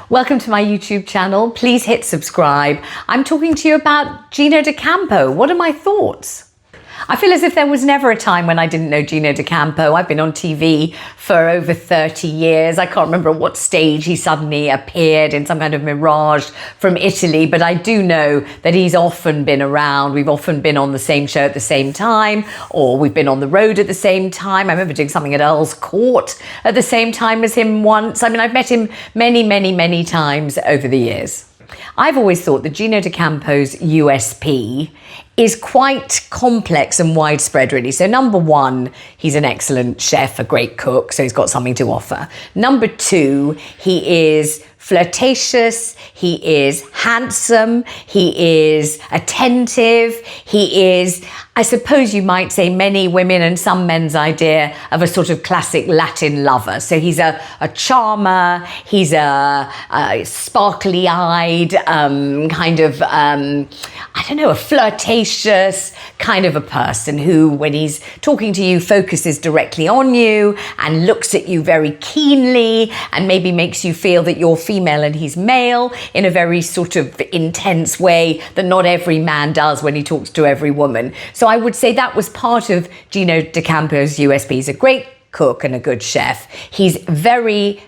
Welcome to my YouTube channel. Please hit subscribe. I'm talking to you about Gino D'Acampo. What are my thoughts? I feel as if there was never a time when I didn't know Gino D'Acampo. I've been on TV for over 30 years. I can't remember at what stage he suddenly appeared in some kind of mirage from Italy, but I do know that he's often been around. We've often been on the same show at the same time, or we've been on the road at the same time. I remember doing something at Earl's Court at the same time as him once. I mean, I've met him many times over the years. I've always thought that Gino D'Acampo's USP is quite complex and widespread, really. So number one, he's an excellent chef, a great cook, so he's got something to offer. Number two, he is flirtatious, he is handsome, he is attentive, he is, I suppose you might say, many women and some men's idea of a sort of classic Latin lover. So he's a charmer, he's a sparkly-eyed, a flirtatious kind of a person who, when he's talking to you, focuses directly on you and looks at you very keenly and maybe makes you feel that you're female and he's male in a very sort of intense way that not every man does when he talks to every woman. So I would say that was part of Gino D'Acampo's USP. He's a great cook and a good chef. He's very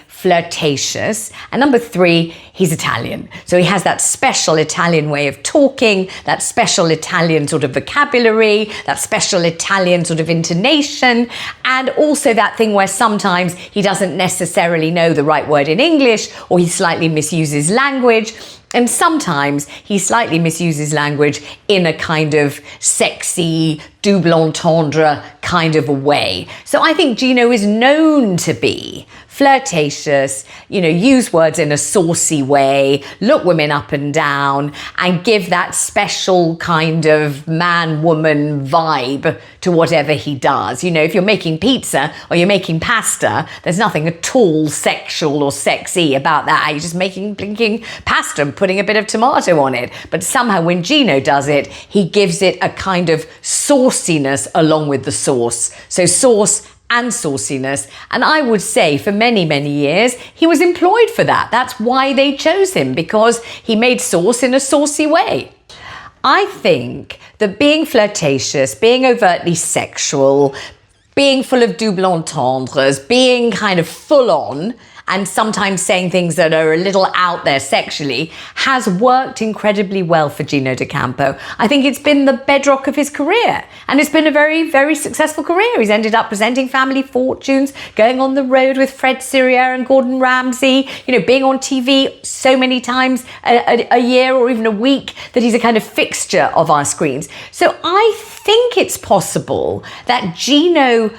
flirtatious. And number three, he's Italian. So he has that special Italian way of talking, that special Italian sort of vocabulary, that special Italian sort of intonation, and also that thing where sometimes he doesn't necessarily know the right word in English, or he slightly misuses language. And sometimes he slightly misuses language in a kind of sexy, double entendre kind of a way. So I think Gino is known to be flirtatious, use words in a saucy way, look women up and down, and give that special kind of man-woman vibe to whatever he does. If you're making pizza or you're making pasta, there's nothing at all sexual or sexy about that. You're just blinking pasta and putting a bit of tomato on it. But somehow when Gino does it, he gives it a kind of sauciness along with the sauce. So sauce and sauciness. And I would say for many years, he was employed for that. That's why they chose him, because he made sauce in a saucy way. I think that being flirtatious, being overtly sexual, being full of double entendres, being kind of full on, and sometimes saying things that are a little out there sexually, has worked incredibly well for Gino D'Acampo. I think it's been the bedrock of his career, and it's been a very successful career. He's ended up presenting Family Fortunes, going on the road with Fred Sirier and Gordon Ramsay, being on TV so many times a year or even a week that he's a kind of fixture of our screens. So I think it's possible that Gino,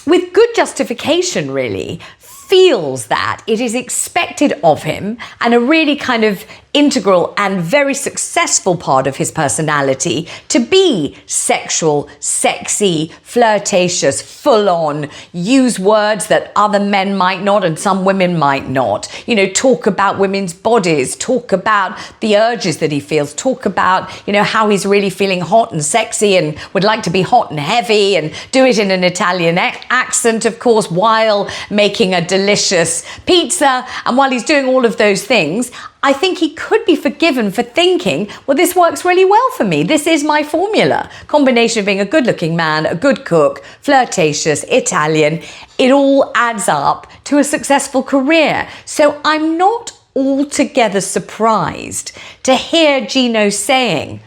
with good justification really, feels that it is expected of him, and a really kind of integral and very successful part of his personality, to be sexual, sexy, flirtatious, full-on, use words that other men might not and some women might not. Talk about women's bodies, talk about the urges that he feels, talk about, how he's really feeling hot and sexy and would like to be hot and heavy, and do it in an Italian accent, of course, while making a delicious pizza. And while he's doing all of those things, I think he could be forgiven for thinking, well, this works really well for me. This is my formula. Combination of being a good-looking man, a good cook, flirtatious, Italian. It all adds up to a successful career. So I'm not altogether surprised to hear Gino saying,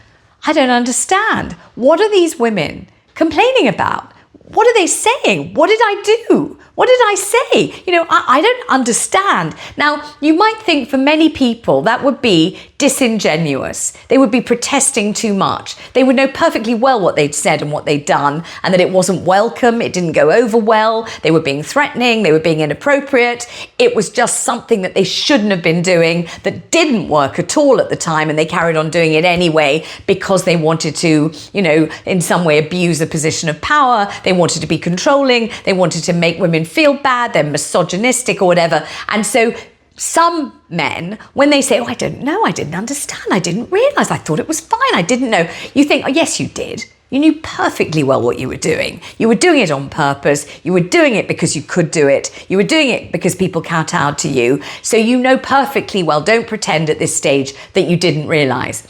I don't understand. What are these women complaining about? What are they saying? What did I do? What did I say? I don't understand. Now, you might think for many people that would be disingenuous. They would be protesting too much. They would know perfectly well what they'd said and what they'd done, and that it wasn't welcome, it didn't go over well, they were being threatening, they were being inappropriate, it was just something that they shouldn't have been doing, that didn't work at all at the time, and they carried on doing it anyway because they wanted to, in some way abuse a position of power, they wanted to be controlling, they wanted to make women feel bad, they're misogynistic or whatever. And so some men, when they say, oh, I don't know, I didn't understand, I didn't realize, I thought it was fine, I didn't know. You think, oh, yes, you did. You knew perfectly well what you were doing. You were doing it on purpose. You were doing it because you could do it. You were doing it because people kowtowed to you. So you know perfectly well, don't pretend at this stage that you didn't realise.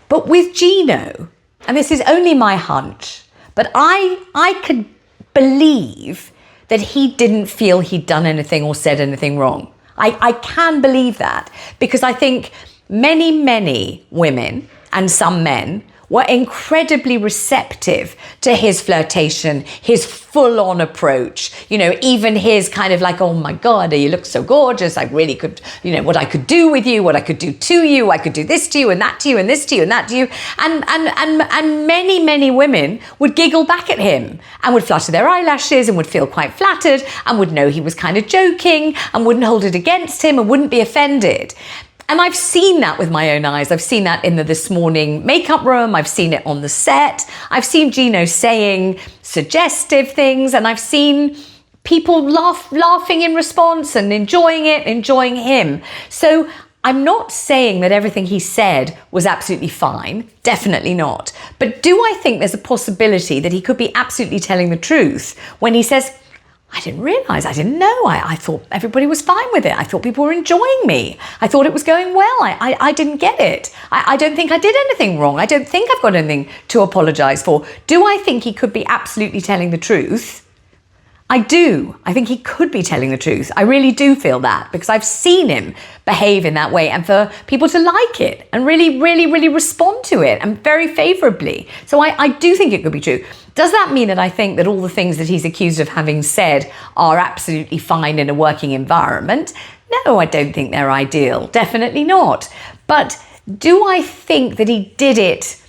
But with Gino, and this is only my hunch, but I could believe that he didn't feel he'd done anything or said anything wrong. I can believe that, because I think many women and some men were incredibly receptive to his flirtation, his full-on approach, even his kind of like, oh my God, you look so gorgeous, I really could, what I could do with you, what I could do to you, I could do this to you and that to you and this to you and that to you. And many women would giggle back at him and would flutter their eyelashes and would feel quite flattered and would know he was kind of joking and wouldn't hold it against him and wouldn't be offended. And I've seen that with my own eyes. I've seen that in the This Morning makeup room. I've seen it on the set. I've seen Gino saying suggestive things, and I've seen people laughing in response and enjoying it, enjoying him. So I'm not saying that everything he said was absolutely fine. Definitely not. But do I think there's a possibility that he could be absolutely telling the truth when he says, I didn't realise, I didn't know, I thought everybody was fine with it. I thought people were enjoying me. I thought it was going well. I didn't get it. I don't think I did anything wrong. I don't think I've got anything to apologise for. Do I think he could be absolutely telling the truth? I do. I think he could be telling the truth. I really do feel that, because I've seen him behave in that way, and for people to like it and really respond to it, and very favourably. So I do think it could be true. Does that mean that I think that all the things that he's accused of having said are absolutely fine in a working environment? No, I don't think they're ideal. Definitely not. But do I think that he did it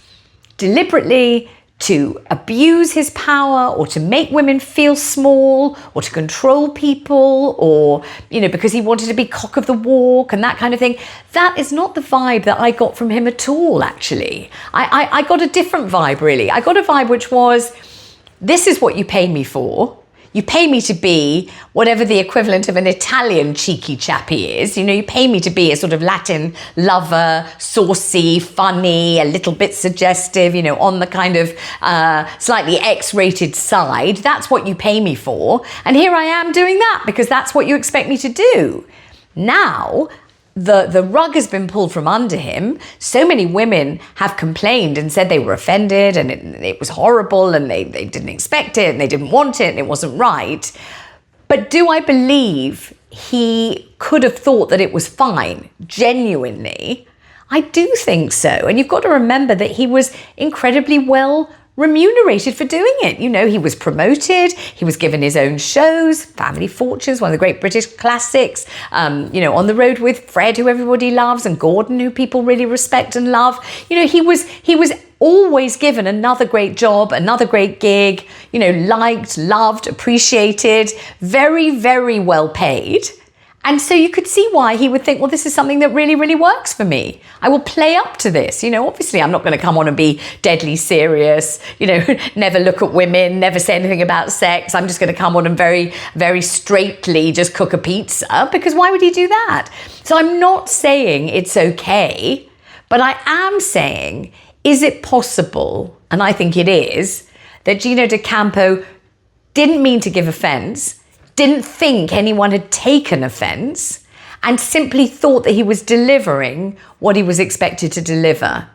deliberately to abuse his power, or to make women feel small, or to control people, or, because he wanted to be cock of the walk and that kind of thing? That is not the vibe that I got from him at all, actually. I got a different vibe, really. I got a vibe which was, this is what you pay me for. You pay me to be whatever the equivalent of an Italian cheeky chappy is. You pay me to be a sort of Latin lover, saucy, funny, a little bit suggestive, on the kind of slightly X-rated side. That's what you pay me for. And here I am doing that because that's what you expect me to do. Now, the rug has been pulled from under him. So many women have complained and said they were offended and it was horrible and they didn't expect it and they didn't want it and it wasn't right. But do I believe he could have thought that it was fine, genuinely? I do think so. And you've got to remember that he was incredibly well remunerated for doing it. He was promoted, he was given his own shows, Family Fortunes, one of the great British classics, On the Road with Fred, who everybody loves, and Gordon, who people really respect and love. He was always given another great job, another great gig, liked, loved, appreciated, very well paid. And so you could see why he would think, well, this is something that really works for me. I will play up to this. Obviously I'm not going to come on and be deadly serious, never look at women, never say anything about sex. I'm just going to come on and very straightly just cook a pizza, because why would he do that? So I'm not saying it's okay, but I am saying, is it possible, and I think it is, that Gino D'Acampo didn't mean to give offence, didn't think anyone had taken offence, and simply thought that he was delivering what he was expected to deliver?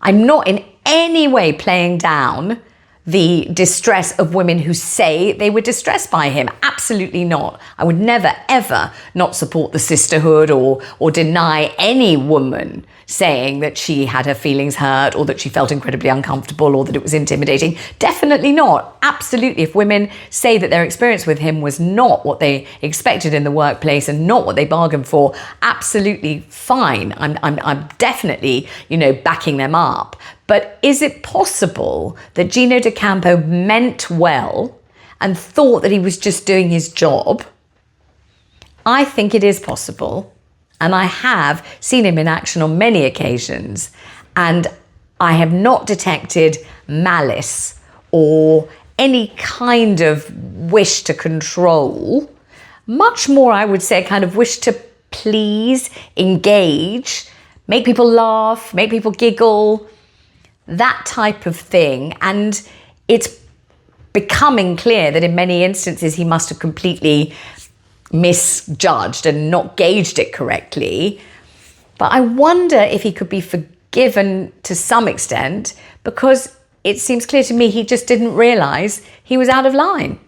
I'm not in any way playing down the distress of women who say they were distressed by him. Absolutely not. I would never, ever not support the sisterhood or deny any woman saying that she had her feelings hurt or that she felt incredibly uncomfortable or that it was intimidating. Definitely not. Absolutely. If women say that their experience with him was not what they expected in the workplace and not what they bargained for, absolutely fine. I'm definitely, backing them up. But is it possible that Gino D'Acampo meant well and thought that he was just doing his job? I think it is possible. And I have seen him in action on many occasions. And I have not detected malice or any kind of wish to control. Much more, I would say, kind of wish to please, engage, make people laugh, make people giggle. that type of thing. And it's becoming clear that in many instances he must have completely misjudged and not gauged it correctly. But I wonder if he could be forgiven to some extent, because it seems clear to me he just didn't realise he was out of line.